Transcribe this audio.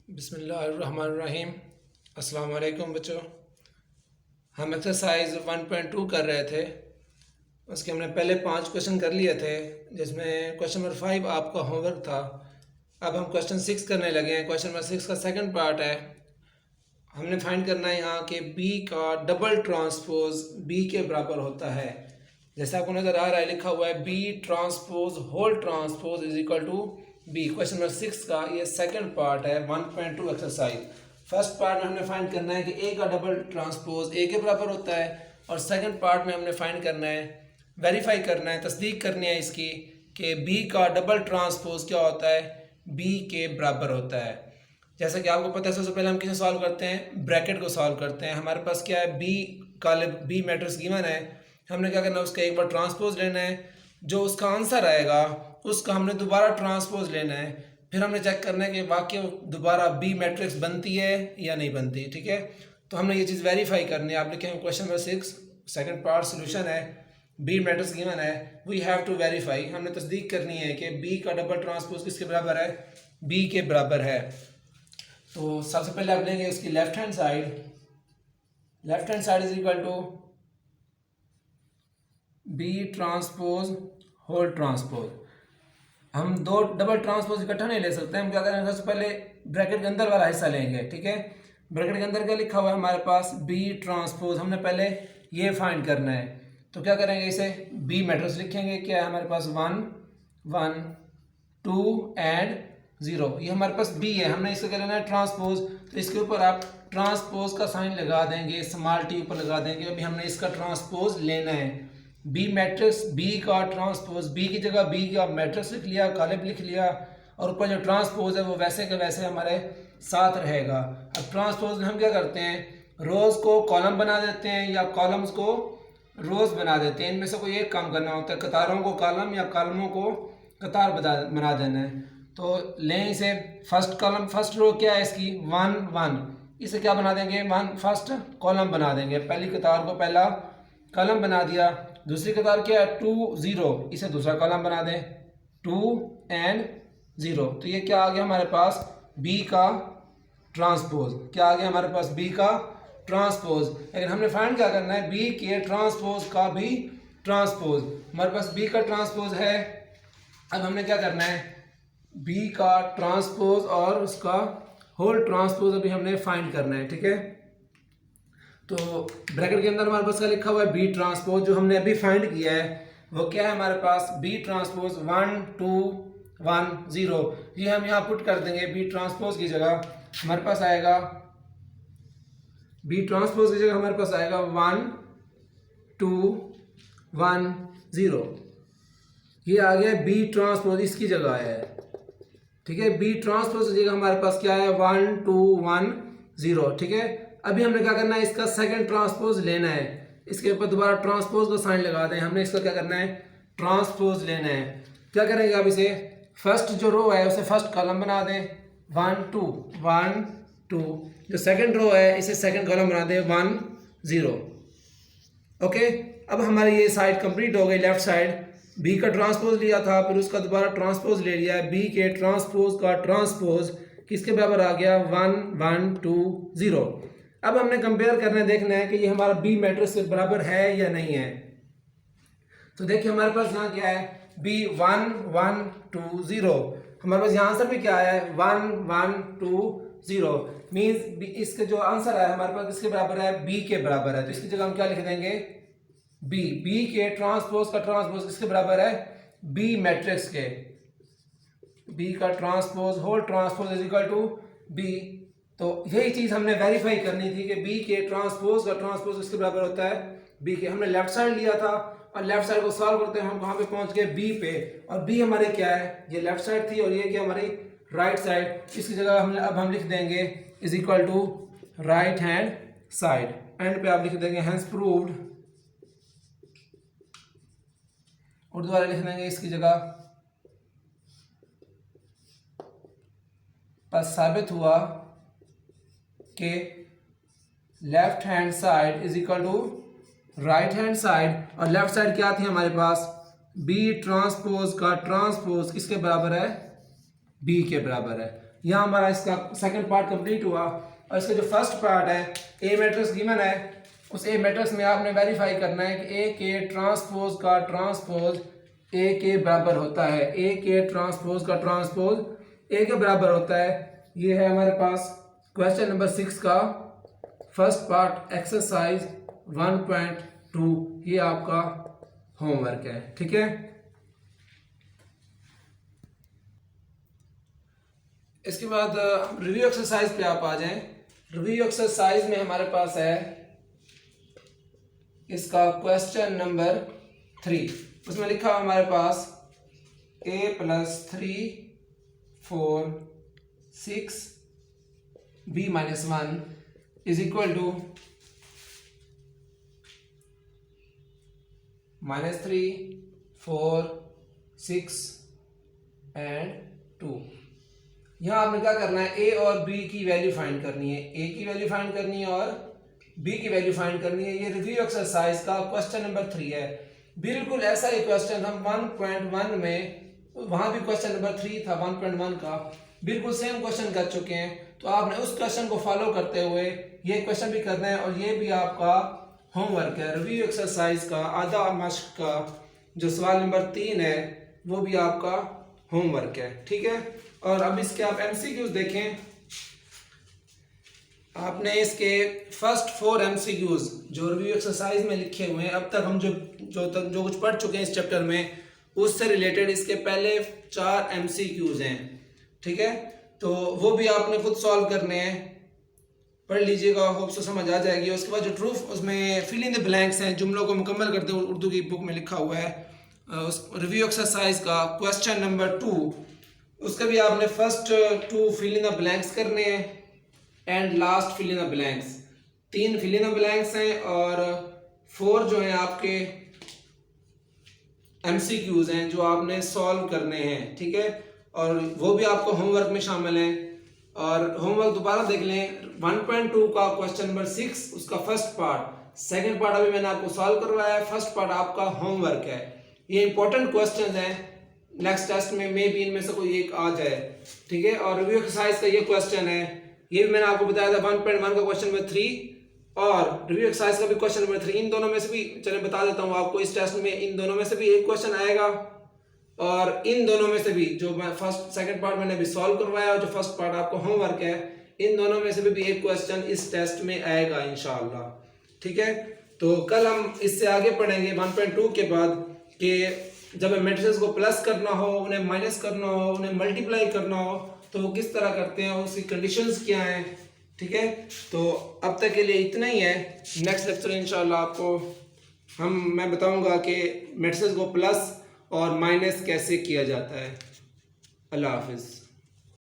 बिस्मिल्लाहिर्रहमानिर्रहीम। अस्सलाम वालेकुम बच्चों। हम एक्सरसाइज 1.2 कर रहे थे। उसके हमने पहले 5 क्वेश्चन कर लिए थे, जिसमें क्वेश्चन नंबर 5 आपका होमवर्क था। अब हम क्वेश्चन 6 करने लगे हैं। क्वेश्चन नंबर 6 का सेकंड पार्ट है। हमने फाइंड करना है यहाँ कि बी का डबल ट्रांसपोज बी के बराबर होता है। जैसा आपको नज़र आ रहा है, लिखा हुआ है B transpose whole transpose is equal to B. Question number 6 का ये सेकंड पार्ट है 1.2 एक्सरसाइज। फर्स्ट पार्ट में हमने फाइंड करना है कि ए का डबल ट्रांसपोज ए के बराबर होता है, और सेकंड पार्ट में हमने फाइंड करना है, वेरीफाई करना है, तस्दीक करनी है इसकी कि बी का डबल ट्रांसपोज क्या होता है, बी के बराबर होता है। जैसा कि आपको पता है, सबसे पहले हम किसे सॉल्व करते हैं, ब्रैकेट को सॉल्व करते हैं। हमारे पास क्या है, B column B matrix given है। हमने क्या करना है, उसका एक बार ट्रांसपोज लेना है, जो उसका आंसर आएगा उसका हमने दोबारा ट्रांसपोज लेना है। फिर हमने चेक करना है कि वाकई दोबारा बी मैट्रिक्स बनती है या नहीं बनती। ठीक है, तो हमने ये चीज़ वेरीफाई करनी है। आप लिखेंगे question number 6 second part solution है, बी मैट्रिक्स गिवन है, वी हैव टू वेरीफाई। हमने तस्दीक करनी है कि बी का डबल ट्रांसपोज किसके बराबर है, बी के बराबर है। तो सबसे पहले आप लेंगे उसकी left hand side is equal to B transpose whole transpose. हम दो डबल ट्रांसपोज इकट्ठा नहीं ले सकते। हम क्या करेंगे, सबसे पहले ब्रैकेट के अंदर वाला हिस्सा लेंगे। ठीक है, ब्रैकेट के अंदर क्या लिखा हुआ है हमारे पास, बी ट्रांसपोज। हमने पहले ये फाइंड करना है, तो क्या करेंगे, इसे बी मैट्रिक्स लिखेंगे। क्या है हमारे पास, 1 1 2 एंड 0। ये हमारे पास बी है, हमने इसको क्या लेना है, ट्रांसपोज। तो इसके ऊपर आप ट्रांसपोज का साइन लगा देंगे, स्मॉल टी ऊपर लगा देंगे। अभी हमने इसका ट्रांसपोज लेना है, बी मैट्रिक्स बी का ट्रांसपोज। बी की जगह बी का मैट्रिक्स लिख लिया, कॉलम लिख लिया, और ऊपर जो ट्रांसपोज है वो वैसे के वैसे हमारे साथ रहेगा। अब ट्रांसपोज में हम क्या करते हैं, रोज को कॉलम बना देते हैं या कॉलम्स को रोज बना देते हैं। इनमें से कोई एक काम करना होता है, कतारों को कॉलम या कॉलमों को कतार बना देना है। तो लें इसे, फर्स्ट कॉलम फर्स्ट रो क्या है इसकी, 1 1। इसे क्या बना देंगे, 1 फर्स्ट कॉलम बना देंगे। पहली कतार को पहला कॉलम बना दिया। दूसरी कतार क्या है, 2 0, इसे दूसरा कॉलम बना दें, 2 एंड 0। तो ये क्या आ गया हमारे पास, बी का ट्रांसपोज। क्या आ गया हमारे पास, बी का ट्रांसपोज। लेकिन हमने फाइंड क्या करना है, बी के ट्रांसपोज का भी ट्रांसपोज। हमारे पास बी का ट्रांसपोज है। अब हमने क्या करना है, बी का ट्रांसपोज और उसका होल ट्रांसपोज अभी हमने फाइंड करना है। ठीक है, तो ब्रैकेट के अंदर हमारे पास क्या लिखा हुआ है, बी ट्रांसपोज। जो हमने अभी फाइंड किया है वो क्या है हमारे पास, बी ट्रांसपोज 1 2 1 0। ये हम यहाँ पुट कर देंगे, बी ट्रांसपोज की जगह हमारे पास आएगा, बी ट्रांसपोज की जगह हमारे पास आएगा 1 2 1 0। ये आ गया बी ट्रांसपोज, इसकी जगह है। ठीक है, बी ट्रांसपोज की जगह हमारे पास क्या है, 1 2 1 0। ठीक है, अभी हमने क्या करना है, इसका सेकंड ट्रांसपोज लेना है। इसके ऊपर दोबारा ट्रांसपोज का साइन लगा दें। हमने इसका क्या करना है, ट्रांसपोज लेना है। क्या करेंगे, अब इसे फर्स्ट जो रो है उसे फर्स्ट कॉलम बना दें, 1 2 1 2। जो सेकंड रो है इसे सेकंड कॉलम बना दें, 1 0। ओके, अब हमारी ये साइड कंप्लीट हो गई। लेफ्ट साइड बी का ट्रांसपोज लिया था, फिर उसका दोबारा ट्रांसपोज ले लिया है। बी के ट्रांसपोज का ट्रांसपोज किसके बराबर आ गया, 1 1 2 0। अब हमने कंपेयर करना है, देखना है कि ये हमारा बी मैट्रिक्स के बराबर है या नहीं है। तो देखिए हमारे पास यहाँ क्या है, बी 1 1 2 0। हमारे पास यहाँ आंसर भी क्या है, 1 1 2 0। मीन्स इसका जो आंसर है हमारे पास किसके बराबर है, बी के बराबर है। तो इसकी जगह हम क्या लिख देंगे, बी। बी के ट्रांसपोज का ट्रांसपोज किसके बराबर है, बी मैट्रिक्स के। बी का transpose whole transpose is equal to B. तो यही चीज हमने वेरीफाई करनी थी कि बी के ट्रांसपोज का ट्रांसपोज किसके बराबर होता है, बी के। हमने लेफ्ट साइड लिया था और लेफ्ट साइड को सॉल्व करते हैं हम कहाँ पे पहुंच गए, बी पे। और बी हमारे क्या है, ये लेफ्ट साइड थी और ये क्या हमारी राइट साइड। इसकी जगह हमने अब हम लिख देंगे is equal to right hand side. End पे आप लिख देंगे हैंस प्रूव्ड, और दोबारा लिख देंगे इसकी जगह, बस साबित हुआ कि left hand side is equal to right hand side. और लेफ्ट साइड क्या थी हमारे पास, बी ट्रांसपोज का ट्रांसपोज किसके बराबर है, बी के बराबर है। यहाँ हमारा इसका सेकंड पार्ट कंप्लीट हुआ। और इसका जो फर्स्ट पार्ट है, ए मैट्रिक्स गिवन है, उस ए मैट्रिक्स में आपने वेरीफाई करना है कि ए के ट्रांसपोज का ट्रांसपोज ए के बराबर होता है, ए के ट्रांसपोज का ट्रांसपोज ए के बराबर होता है। ये है हमारे पास क्वेश्चन नंबर 6 का फर्स्ट पार्ट एक्सरसाइज 1.2, ये आपका होमवर्क है, ठीक है। इसके बाद रिव्यू एक्सरसाइज पे आप आ जाएं। रिव्यू एक्सरसाइज में हमारे पास है इसका क्वेश्चन नंबर 3, उसमें लिखा हुआ हमारे पास a+3 4 6 b-1 is equal to -3 4 6 and 2। यहाँ आपने क्या करना है, ए और बी की वैल्यू फाइंड करनी है, ए की वैल्यू फाइंड करनी है और बी की वैल्यू फाइंड करनी है। ये रिव्यू एक्सरसाइज का क्वेश्चन नंबर 3 है। बिल्कुल ऐसा ही क्वेश्चन हम 1.1 में, वहां भी क्वेश्चन नंबर 3 था 1.1 का, बिल्कुल सेम क्वेश्चन कर चुके हैं। तो आपने उस क्वेश्चन को फॉलो करते हुए ये क्वेश्चन भी करना है और ये भी आपका होमवर्क है। रिव्यू एक्सरसाइज का आधा मश्क का जो सवाल नंबर 3 है वो भी आपका होमवर्क है, ठीक है। और अब इसके आप एमसीक्यूज देखें। आपने इसके फर्स्ट 4 एमसीक्यूज जो रिव्यू एक्सरसाइज में लिखे हुए हैं, अब तक हम जो कुछ पढ़ चुके हैं इस चैप्टर में, उससे रिलेटेड इसके पहले 4 एमसीक्यूज हैं, ठीक है। तो वो भी आपने खुद सॉल्व करने हैं, पढ़ लीजिएगा, होप से समझ आ जाएगी। उसके बाद जो ट्रूफ उसमें फिल इन द ब्लैंक्स हैं, जुमलों को मुकम्मल करते हुए उर्दू की बुक में लिखा हुआ है। उस रिव्यू एक्सरसाइज का क्वेश्चन नंबर 2, उसके भी आपने first 2 fill in the blanks करने हैं and last fill in the blanks. 3 fill in the blanks हैं और 4 जो हैं आपके एमसीक्यूज हैं जो आपने सॉल्व करने हैं, ठीक है। और वो भी आपको होमवर्क में शामिल हैं। और होमवर्क दोबारा देख लें, 1.2 का क्वेश्चन नंबर 6 उसका फर्स्ट पार्ट, सेकंड पार्ट अभी मैंने आपको सॉल्व करवाया है, फर्स्ट पार्ट आपका होमवर्क है। ये इंपॉर्टेंट क्वेश्चन है, नेक्स्ट टेस्ट में मे बी इनमें से कोई एक आ जाए, ठीक है। और रिव्यू एक्सरसाइज का ये क्वेश्चन है, ये भी मैंने आपको बताया था 1.1 का क्वेश्चन नंबर 3 और रिव्यू एक्सरसाइज का भी क्वेश्चन नंबर 3। इन दोनों में से भी चलिए बता देता हूँ आपको, इस टेस्ट में इन दोनों में से भी एक क्वेश्चन आएगा और इन दोनों में से भी जो मैं फर्स्ट सेकंड पार्ट मैंने अभी सॉल्व करवाया और जो फर्स्ट पार्ट आपको होमवर्क है, इन दोनों में से भी एक क्वेश्चन इस टेस्ट में आएगा इंशाअल्लाह, ठीक है। तो कल हम इससे आगे पढ़ेंगे 1.2 के बाद कि जब मैट्रिसेस को प्लस करना हो, उन्हें माइनस करना हो, उन्हें मल्टीप्लाई करना हो तो वो किस तरह करते हैं, उसकी कंडीशंस क्या हैं, ठीक है। तो अब तक के लिए इतना ही है। नेक्स्ट लेक्चर इंशाल्लाह आपको मैं बताऊंगा कि मैट्रिसेस को प्लस और माइनस कैसे किया जाता है। अल्लाह हाफिज़।